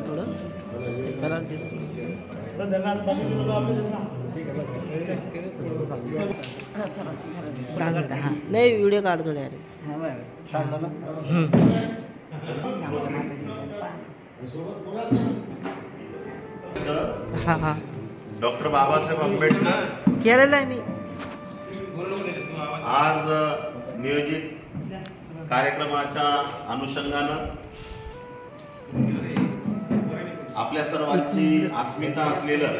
थोडं नाही व्हिडिओ काढतो डॉक्टर बाबासाहेब आंबेडकर केलेलं आहे मी आज नियोजित कार्यक्रमाच्या अनुषंगानं आपल्या सर्वांची अस्मिता असलेलं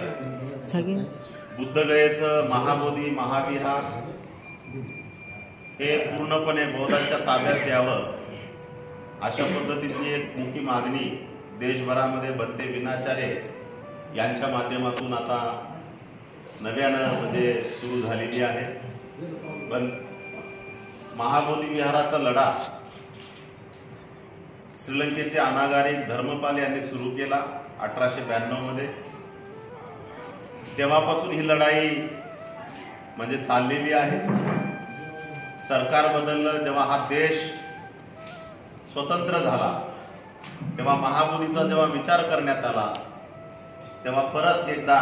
बुद्धगयेचं महाबोधी महाविहार हे पूर्णपणे बौद्धांच्या ताब्यात द्यावं अशा पद्धतीची एक मोठी मागणी देशभरामध्ये बंते विनाचार्य यांच्या माध्यमातून आता नव्यानं म्हणजे सुरू झालेली आहे। पण महाबोधी विहाराचा लढा श्रीलंकेचे अनागारिक धर्मपाल यांनी सुरू केला 1892 मध्ये। तेव्हापासून ही लढाई म्हणजे चाललेली आहे। सरकार बदललं, जेव्हा हा देश स्वतंत्र झाला तेव्हा महाबोधीचा जेव्हा विचार करण्यात आला तेव्हा परत एकदा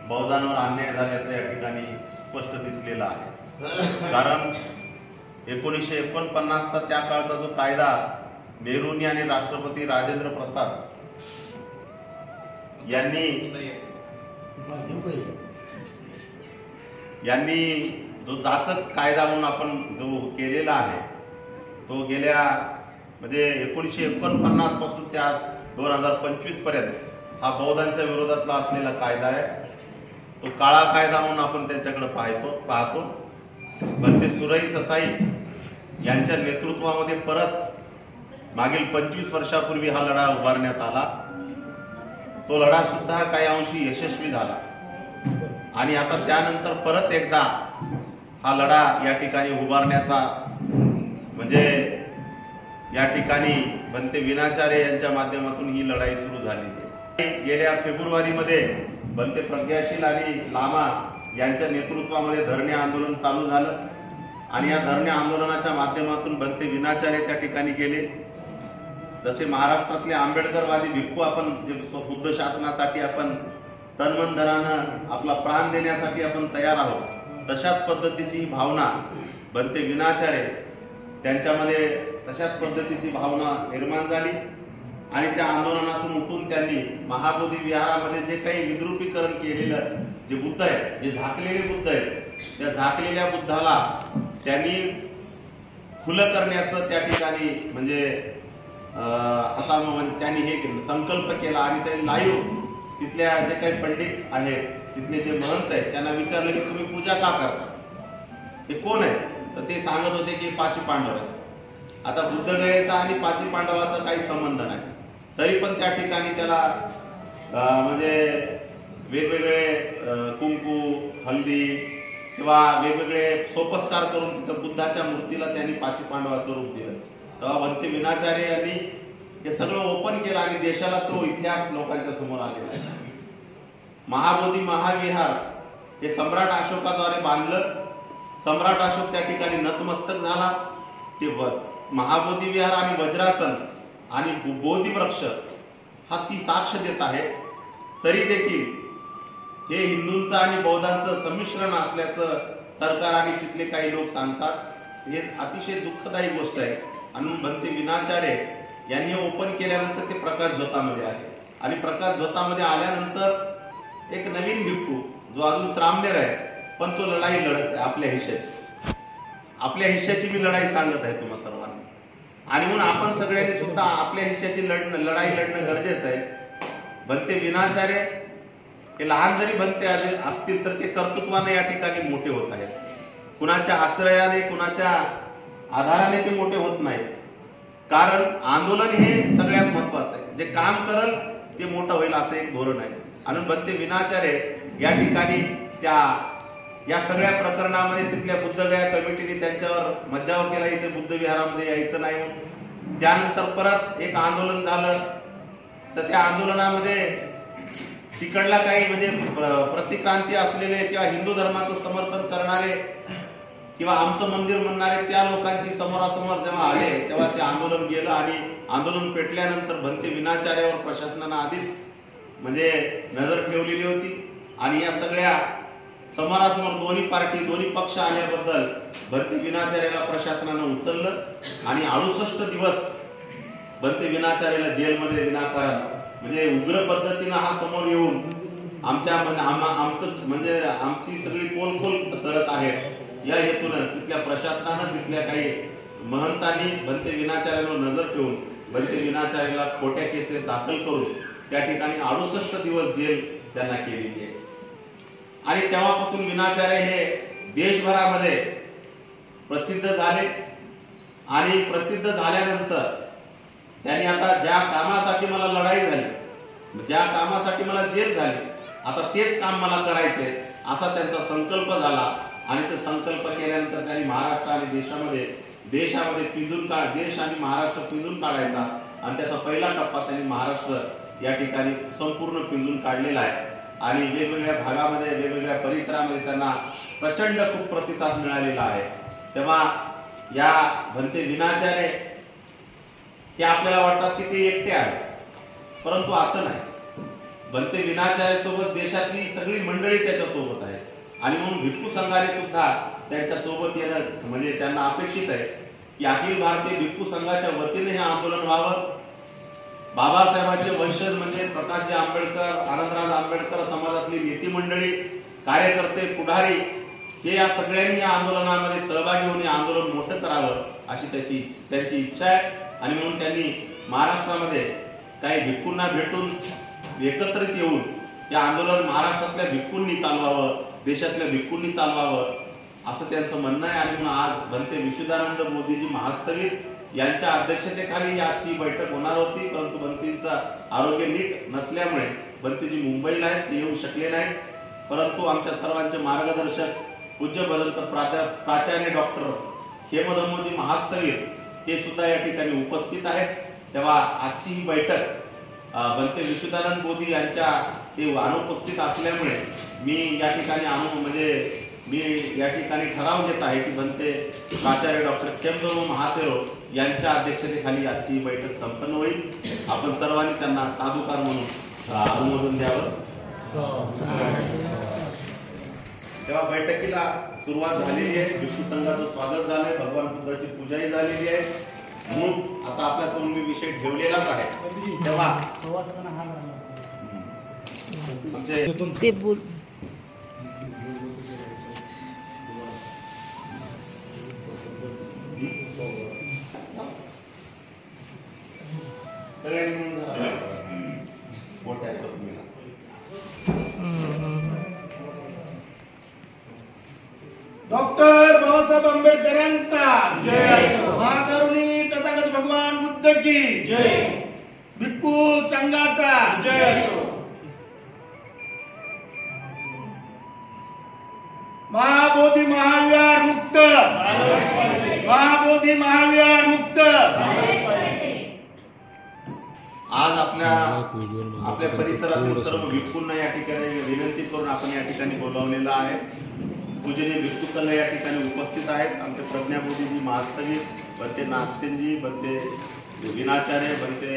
बौद्धांवर अन्याय झाल्याचं या ठिकाणी स्पष्ट दिसलेलं आहे। कारण 1949चा त्या काळचा जो कायदा नेहरूंनी आणि राष्ट्रपती राजेंद्र प्रसाद यांनी जो जाचक कायदा म्हणून आपण जो केलेला आहे तो गेल्या म्हणजे 1949 पासून त्या 2025 पर्यंत हा बौद्धांच्या विरोधातला असलेला कायदा आहे। तो काळा कायदा म्हणून आपण त्यांच्याकडे पाहतो। पण ते सुरई ससाई यांच्या नेतृत्वामध्ये परत मागील 25 वर्षापूर्वी हा लढा उभारण्यात आला। तो लढा सुद्धा काही अंशी यशस्वी झाला आणि आता त्यानंतर परत एकदा हा लढा या ठिकाणी उभारण्याचा म्हणजे या ठिकाणी बंते विनाचार्य यांच्या माध्यमातून ही लढाई सुरू झाली। गेल्या फेब्रुवारीमध्ये बंते प्रज्ञाशील आणि लामा यांच्या नेतृत्वामध्ये धरणे आंदोलन चालू झालं आणि या धरणे आंदोलनाच्या माध्यमातून बंते विनाचार्य त्या ठिकाणी गेले। जसे महाराष्ट्रातले आंबेडकरवादी भिक्खू आपण जे बुद्ध शासनासाठी आपण तनमन धनानं आपला प्राण देण्यासाठी आपण तयार आहोत, तशाच पद्धतीची भावना बंते विनाचार्य त्यांच्यामध्ये तशाच पद्धतीची भावना निर्माण झाली आणि त्या आंदोलनातून उठून त्यांनी महाबोधी विहारामध्ये जे काही विद्रुपीकरण केलेलं जे बुद्ध आहेत, जे झाकलेले बुद्ध आहेत, त्या झाकलेल्या बुद्धाला त्यांनी खुलं करण्याचं त्या ठिकाणी म्हणजे आता त्यांनी हे संकल्प केला आणि त्यांनी लाईव्ह तिथल्या जे काही पंडित आहेत, तिथले जे महंत आहेत त्यांना विचारलं की तुम्ही पूजा का करता, हे कोण आहे? तर ते सांगत होते की पाची पांडव आहेत। आता बुद्धगयेचा आणि पाची पांडवाचा काही संबंध नाही, तरी पण त्या ठिकाणी त्याला म्हणजे वेगवेगळे कुंकू हल्दी किंवा वेगवेगळे सोपस्कार करून तिथं बुद्धाच्या मूर्तीला त्यांनी पाची पांडवाचं रूप दिलं। तेव्हा बंते विनाचार्य यांनी हे सगळं ओपन केलं आणि देशाला तो इतिहास लोकांच्या समोर आलेला आहे। महाबोधी महाविहार हे सम्राट अशोकाद्वारे बांधलं। सम्राट अशोक त्या ठिकाणी नतमस्तक झाला। ते महाबोधी विहार आणि वज्रासन आणि बोधी वृक्ष हा ती साक्ष देत आहे। तरी देखील हे हिंदूंचं आणि बौद्धांचं संमिश्रण असल्याचं सरकार आणि तिथले काही लोक सांगतात। हे अतिशय दुःखदायी गोष्ट आहे। आणि बंते विनाचार्य यांनी हे ओपन केल्यानंतर ते प्रकाश झोतामध्ये आले आणि प्रकाश झोतामध्ये आल्यानंतर एक नवीन भिक्खू जो अजून श्रामणेर आहे पण तो लढाई लढत आहे आपल्या हिश्श्याची। आपल्या हिश्श्याची मी लढाई सांगत आहे तुम्हा सर्वांना आणि म्हणून आपण सगळ्यांनी सुद्धा आपल्या हिश्श्याची लढाई लढणं गरजेचं आहे। बंते विनाचार्य हे लहान जरी बनते असतील तर ते कर्तृत्वाने या ठिकाणी मोठे होत आहेत। कुणाच्या आश्रयाने कुणाच्या आधाराने ते मोठे होत नाहीत। कारण आंदोलन हे सगळ्यात महत्वाचं आहे. जे काम करल ते मोठं होईल असं एक धोरण आहे. आणि बनते विनाचार्य या ठिकाणी या सगळ्या प्रकरणामध्ये तिथल्या बुद्धगया कमिटीने त्यांच्यावर मज्जाव केला, इथे बुद्ध विहारामध्ये यायचं नाही. त्यानंतर परत एक आंदोलन झालं, तर त्या आंदोलनामध्ये तिकडला काही म्हणजे प्रतिक्रांती असलेले किंवा हिंदू धर्माचं समर्थन करणारे किंवा आमचं मंदिर म्हणणारे त्या लोकांची समोरासमोर जेव्हा आले तेव्हा ते आंदोलन गेलं आणि आंदोलन पेटल्यानंतर बनते विनाचार्यावर प्रशासनानं आधीच म्हणजे नजर ठेवलेली होती. आणि या सगळ्या समोरासमोर दोन्ही पक्ष आल्याबद्दल बनते विनाचार्याला प्रशासनानं उचललं आणि 68 दिवस बनते विनाचार्याला जेलमध्ये विनाकारण म्हणजे उग्र पद्धतीनं हा समोर येऊन आमचं म्हणजे आमची सगळी पोलखोल करत आहेत या हेतूनं तिथल्या प्रशासनानं तिथल्या काही महंतांनी बनते विनाचार्यावर नजर ठेवून बनते विनाचार्याला खोट्या केसेस दाखल करून त्या ठिकाणी 68 दिवस जेल त्यांना केलेली आहे. आणि तेव्हापासून विनाचार्य हे देशभरामध्ये प्रसिद्ध झाले आणि प्रसिद्ध झाल्यानंतर त्यांनी आता ज्या कामासाठी मला लढाई झाली, ज्या कामासाठी मला जेल झाली, आता तेच काम मला करायचंय असा त्यांचा संकल्प झाला. आणि ते संकल्प केल्यानंतर त्यांनी महाराष्ट्र आणि देशामध्ये देश आणि महाराष्ट्र पिंजून काढायचा आणि त्याचा पहिला टप्पा त्यांनी महाराष्ट्र या ठिकाणी संपूर्ण पिंजून काढलेला आहे. आणि वेगवेगळ्या भागामध्ये वेगवेगळ्या परिसरामध्ये त्यांना प्रचंड खूप प्रतिसाद मिळालेला आहे. तेव्हा या बनते विनाचार्य हे आपल्याला वाटतात की ते एकटे आहेत, परंतु असं नाही. बनते विनाचार्य सोबत देशातली सगळी मंडळी त्याच्या सोबत आहे आणि म्हणून भिक्खू संघाने सुद्धा त्यांच्या सोबत येणं म्हणजे त्यांना अपेक्षित आहे की अखिल भारतीय भिक्खू संघाच्या वतीने हे आंदोलन व्हावं. बाबासाहेबांचे वंशज म्हणजे प्रकाशजी आंबेडकर, आनंदराज आंबेडकर समाजातली नेती मंडळी, कार्यकर्ते, पुढारी हे या सगळ्यांनी या आंदोलनामध्ये सहभागी होऊन आंदोलन मोठं करावं अशी त्यांची इच्छा आहे. आणि म्हणून त्यांनी महाराष्ट्रामध्ये काही भिक्खूंना भेटून एकत्रित येऊन हे आंदोलन महाराष्ट्रातल्या भिक्खूंनी चालवावं, देशातल्या भिक्खूंनी चालवावं असं त्यांचं म्हणणं आहे. आणि म्हणून आज बनते विशुद्धानंद मोदीजी महास्थवीर यांच्या अध्यक्षतेखाली आजची बैठक होणार होती, परंतु बनतेचं आरोग्य नीट नसल्यामुळे बनतेजी मुंबईला आहेत, ते येऊ शकले नाहीत. परंतु आमच्या सर्वांचे मार्गदर्शक पूज्य बदंत प्राचार्य डॉक्टर हेमधम्मोजी महास्थवीर हे सुद्धा या ठिकाणी उपस्थित आहेत. तेव्हा आजची ही बैठक बनते विशुद्धानंद मोदी यांच्या ते अनुपस्थित असल्यामुळे मी या ठिकाणी मी या ठिकाणी ठराव घेत आहे की बनते प्राचार्य डॉक्टर खेमधम्मो महाथेरो यांच्या अध्यक्षतेखाली आजची ही बैठक संपन्न होईल. आपण सर्वांनी त्यांना साधुकार म्हणून अनुमोदन द्यावं. तेव्हा बैठकीला सुरुवात झालेली आहे, भिक्खू संघाचं स्वागत झालंय, भगवान बुद्धाची पूजाही झालेली आहे. म्हणून आता आपल्यासमोर मी विषय ठेवलेलाच आहे. तेव्हा ते बोल मोठ्या पत्नीला डॉक्टर बाबासाहेब आंबेडकरांचा जय, महाकरुणी तथागत भगवान बुद्ध की जय, भिक्खू संघाचा जय, महाबोधी महाविहार मुक्त, महाबोधी महाविहार मुक्त. आज आपल्या परिसरातील सर्व भिक्खूंना या ठिकाणी विनंती करून आपण या ठिकाणी बोलावलेलं आहे. पूजनीय भिक्खू संघ या ठिकाणी उपस्थित आहेत. आमचे प्रज्ञाबोधीजी महास्थवीर, बनते नागसेनजी, बनते विनाचार्य, बनते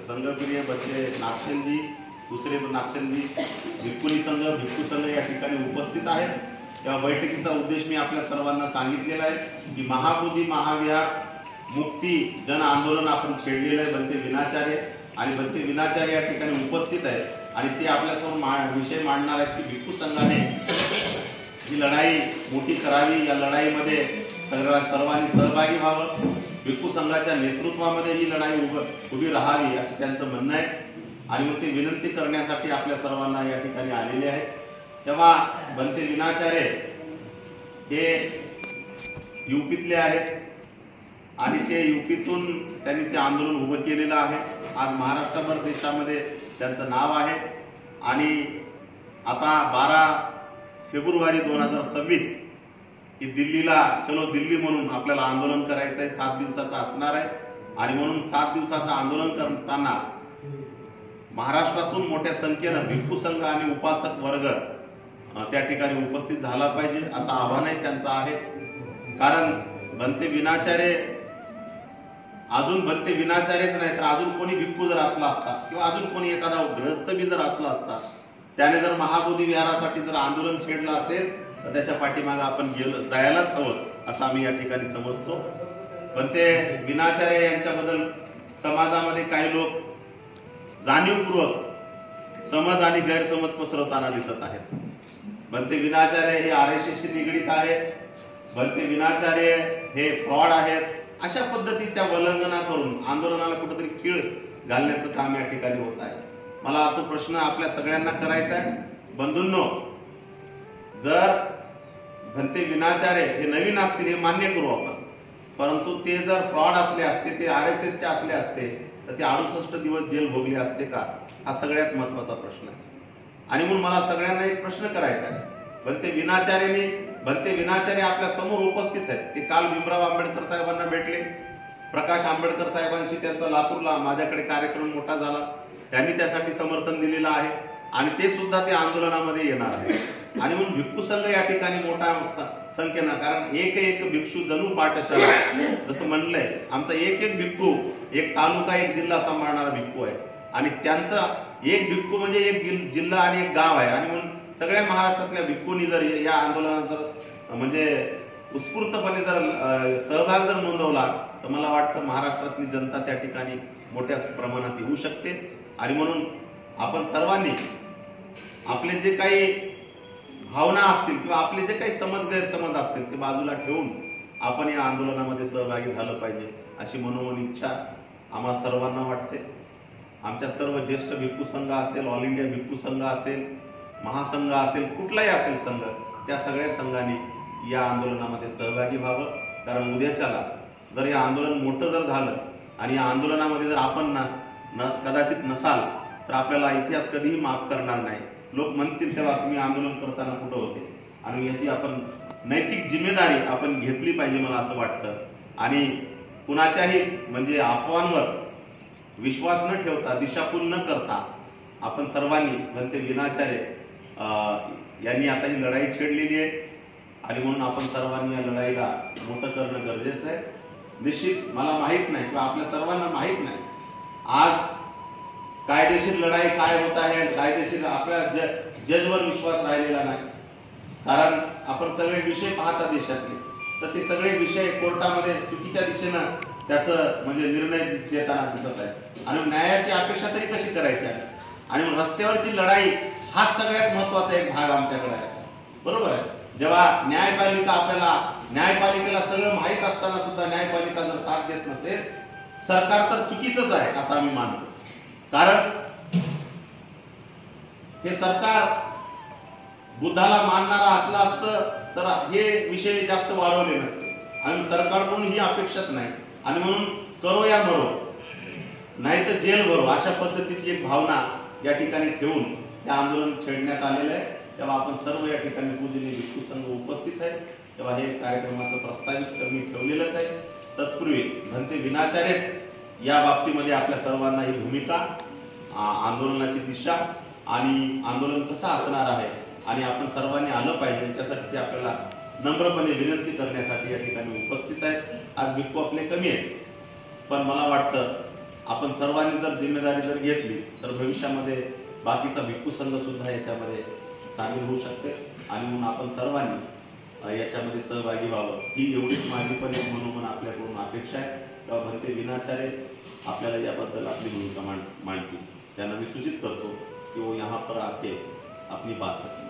संघप्रिय, बनते नागसेनजी, दुसरे नागसेनजी, भिक्खू संघ या ठिकाणी उपस्थित आहेत. तेव्हा बैठकीचा उद्देश मी आपल्या सर्वांना सांगितलेला आहे की महाबोधी महाविहार मुक्ती जन आंदोलन आपण छेडलेलं आहे. बनते विनाचार्य आणि बनते विनाचार्य या ठिकाणी उपस्थित आहेत आणि ते आपल्यासमोर विषय मांडणार आहेत की भिक्खू संघाने ही लढाई मोठी करावी, या लढाईमध्ये सर्वांनी सहभागी व्हावं, भिक्खू संघाच्या नेतृत्वामध्ये ही लढाई उभी राहावी असं त्यांचं म्हणणं आहे. आणि मग ते विनंती करण्यासाठी आपल्या सर्वांना या ठिकाणी आलेले आहेत. तेव्हा बनते विनाचार्य हे यूपीतले आहेत आणि ते युपीतून त्यांनी ते आंदोलन उभं केलेलं आहे. आज महाराष्ट्रभर देशामध्ये त्यांचं नाव आहे. आणि आता 12 फेब्रुवारी 2026 ही दिल्लीला चलो दिल्ली म्हणून आपल्याला आंदोलन करायचं आहे. 7 दिवसाचं असणार आहे. आणि म्हणून 7 दिवसाचं आंदोलन करताना महाराष्ट्रातून मोठ्या संख्येनं भिक्खू संघ आणि उपासक वर्ग त्या ठिकाणी उपस्थित झाला पाहिजे असं आव्हानही त्यांचं आहे. कारण भंते विनाचार्य विनाचार्यच नाही तर अजून कोणी भिक्खू जर असला असता किंवा अजून कोणी एखादा ग्रस्त बी जर असला असता, त्याने जर महाबोधी विहारासाठी जर आंदोलन छेडलं असेल तर त्याच्या पाठीमागे आपण जायलाच हवं असं आम्ही या ठिकाणी समजतो. पण ते विनाचार्य यांच्याबद्दल समाजामध्ये काही लोक जाणीवपूर्वक समज आणि गैरसमज पसरवताना दिसत आहेत. भंते विनाचार्य हे RSSशी निगडीत आहेत. भंते विनाचार्य हे फ्रॉड आहेत. अशा पद्धतीच्या वल्गना करून आंदोलनाला कुठेतरी खीळ घालण्याचं काम या ठिकाणी होत आहे. मला तो प्रश्न आपल्या सगळ्यांना करायचा आहे. बंधूंनो, जर भंते विनाचार्य हे नवीन असतील हे मान्य करू आपण, परंतु ते जर फ्रॉड असले असते, ते RSSचे असले असते तर ते 68 दिवस जेल भोगले असते का? हा सगळ्यात महत्वाचा प्रश्न आहे. आणि म्हणून मला सगळ्यांना एक प्रश्न करायचा आहे. भंते विनाचार्य आपल्या समोर उपस्थित आहेत. ते काल भीमराव आंबेडकर साहेबांना भेटले. प्रकाश आंबेडकर साहेबांशी त्यांचा लातूरला माझ्याकडे कार्यक्रम मोठा झाला. त्यांनी त्यासाठी समर्थन दिलेलं आहे आणि ते सुद्धा ते आंदोलनामध्ये येणार आहे. आणि म्हणून भिक्खू संघ या ठिकाणी मोठा संख्येनं, कारण एक भिक्षू जणू पाठशाला जसं म्हणलंय, आमचा एक भिक्खू एक तालुका एक जिल्हा सांभाळणारा भिक्खू आहे. आणि त्यांचा एक भिक्खू म्हणजे एक जिल्हा आणि एक गाव आहे. आणि म्हणून सगळ्या महाराष्ट्रातल्या भिक्खूंनी जर या आंदोलनात जर म्हणजे उत्स्फूर्तपणे जर सहभाग जर नोंदवला तर मला वाटतं महाराष्ट्रातली जनता त्या ठिकाणी मोठ्या प्रमाणात येऊ शकते. आणि म्हणून आपण सर्वांनी आपले जे काही भावना असतील किंवा आपले जे काही गैरसमज असतील ते बाजूला ठेवून आपण या आंदोलनामध्ये सहभागी झालं पाहिजे अशी मनोमन इच्छा आम्हा सर्वांना वाटते. आमच्या सर्व ज्येष्ठ भिक्खू संघ असेल, ऑल इंडिया भिक्खू संघ असेल, महासंघ असेल, कुठलाही असेल संघ, त्या सगळ्या संघांनी या आंदोलनामध्ये सहभागी व्हावं. कारण उद्याच्याला जर हे आंदोलन मोठं जर झालं आणि या आंदोलनामध्ये जर आपण कदाचित नसाल तर आपल्याला इतिहास कधीही माफ करणार नाही. लोक म्हणतील तेव्हा तुम्ही आंदोलन करताना कुठं होते. आणि याची आपण नैतिक जिम्मेदारी आपण घेतली पाहिजे मला असं वाटतं. आणि कुणाच्याही म्हणजे अफवांवर विश्वास न ठेवता, दिशाभूल न करता आपण सर्वांनी भंते विनाचार्य यांनी आता ही लढाई छेडलेली आहे. आणि म्हणून आपण सर्वांनी या लढाईला मोठं करणं गरजेचं आहे. निश्चित मला माहित नाही किंवा आपल्या सर्वांना माहित नाही आज कायदेशीर लढाई काय होत आहे. कायदेशीर आपल्या जजवर विश्वास राहिलेला नाही. कारण आपण सगळे विषय पाहता देशातले, तर ते सगळे विषय कोर्टामध्ये चुकीच्या दिशेनं त्याचं म्हणजे निर्णय देताना दिसत आहे. आणि न्यायाची अपेक्षा तरी कशी करायची आहे. आणि रस्त्यावरची लढाई हा सगळ्यात महत्वाचा एक भाग आमच्याकडे आहे. बरोबर आहे. जेव्हा न्यायपालिकेला सगळं माहीत असताना सुद्धा न्यायपालिका जर साथ देत नसेल, सरकार तर चुकीचंच आहे असं आम्ही मानतो. कारण हे सरकार बुद्धाला मानणारा असलं असतं तर हे विषय जास्त वाढवले नसते. आणि सरकारकडून ही अपेक्षाच नाही. आणि म्हणून करो या मरो, नाही तर जेल भरो, अशा पद्धतीची एक भावना या ठिकाणी ठेवून हे आंदोलन छेडण्यात आलेलं आहे. तेव्हा आपण सर्व या ठिकाणी पूजनीय भिक्खू संघ उपस्थित आहे. तेव्हा हे कार्यक्रमाचं प्रस्तावित मी ठेवलेलंच आहे. तत्पूर्वी भंते विनाचार्य या बाबतीमध्ये आपल्या सर्वांना ही भूमिका, आंदोलनाची दिशा आणि आंदोलन कसं असणार आहे आणि आपण सर्वांनी आलं पाहिजे याच्यासाठी ते आपल्याला नम्रपणे विनंती करण्यासाठी या ठिकाणी उपस्थित आहेत. आज भिक्खू आपले कमी आहेत, पण मला वाटतं आपण सर्वांनी जर जिम्मेदारी जर घेतली तर भविष्यामध्ये बाकीचा भिक्खू संघ सुद्धा याच्यामध्ये सामील होऊ शकते. आणि म्हणून आपण सर्वांनी याच्यामध्ये सहभागी व्हावं ही एवढीच माझी पण एक मनोमन आपल्याकडून अपेक्षा आहे. तेव्हा भंते विनाचार्य आपल्याला याबद्दल आपली भूमिका मांडतील. त्यांना मी सूचित करतो की वो यहाँ पर आके अपनी बात रखें.